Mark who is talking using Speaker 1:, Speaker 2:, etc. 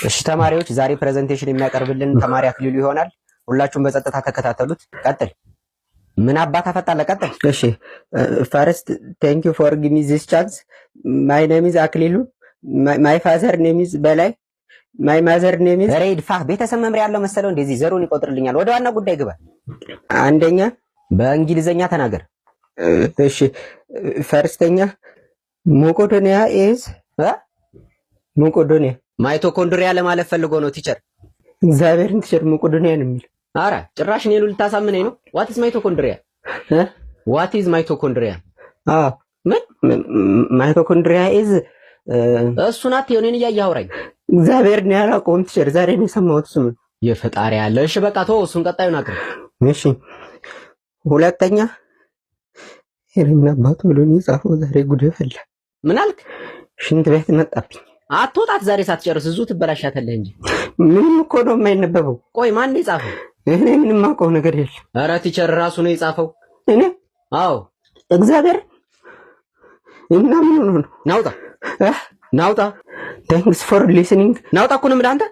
Speaker 1: እሺ ተማሪዎች ዛሬ ፕሬዘንቴሽን የሚያቀርብልን ተማሪ አክሊሉ ይሆናል። ሁላችሁም በጸጥታ ተከታተሉት። ቀጥል። ምን አባት አፈጣለ? ቀጥል።
Speaker 2: እሺ ፈርስት ቴንክ ዩ ፎር ጊቪ ሚ ዚስ ቻንስ ማይ ኔም ኢዝ አክሊሉ ማይ ፋዘር ኔም ኢዝ በላይ ማይ ማዘር ኔም ኢዝ
Speaker 1: ሬድ ፋ ቤተሰብ መምሪያ ያለው መሰለው እንደዚህ ዘሩን ይቆጥርልኛል። ወደ ዋና ጉዳይ ግባ።
Speaker 2: አንደኛ
Speaker 1: በእንግሊዘኛ ተናገር።
Speaker 2: እሺ ፈርስተኛ ሞቆዶኒያ ኢዝ ሞቆዶኒያ
Speaker 1: ማይቶኮንድሪያ ለማለት ፈልጎ ነው ቲቸር።
Speaker 2: እግዚአብሔርን ቲቸር ሞቆዶኒያ ነው የሚል።
Speaker 1: አረ ጭራሽ እኔን ልታሳምነኝ ነው። ዋት ኢዝ ማይቶኮንድሪያ? ዋት ኢዝ ማይቶኮንድሪያ? ምን
Speaker 2: ማይቶኮንድሪያ ኢዝ
Speaker 1: እሱን አትየው፣ እኔን እያየህ አውራኝ።
Speaker 2: እግዚአብሔርን ያላውቀውም ቲቸር፣ ዛሬ ነው የሰማሁት ስሙ።
Speaker 1: የፈጣሪ ያለ። እሺ በቃ ተው፣ እሱን ቀጣዩን አቅርብ።
Speaker 2: እሺ ሁለተኛ ሄረና አባቱ ብሎ ነው የጻፈው። ዛሬ ጉድ ፈላ።
Speaker 1: ምን አልክ?
Speaker 2: ሽንት ቤት መጣብኝ።
Speaker 1: አትወጣት ዛሬ ሳትጨርስ እዚሁ ትበላሻታለህ እንጂ።
Speaker 2: ምንም እኮ ነው የማይነበበው።
Speaker 1: ቆይ ማን ነው የጻፈው?
Speaker 2: እኔ ምንም አውቀው ነገር የለም።
Speaker 1: ኧረ ቲቸር ራሱ ነው የጻፈው።
Speaker 2: እኔ?
Speaker 1: አዎ
Speaker 2: እግዚአብሔር። እና ምን ሆኖ ነው?
Speaker 1: ናውጣ ናውጣ።
Speaker 2: ታንክስ ፎር ሊስኒንግ።
Speaker 1: ናውጣ እኮ ነው የምልህ አንተ።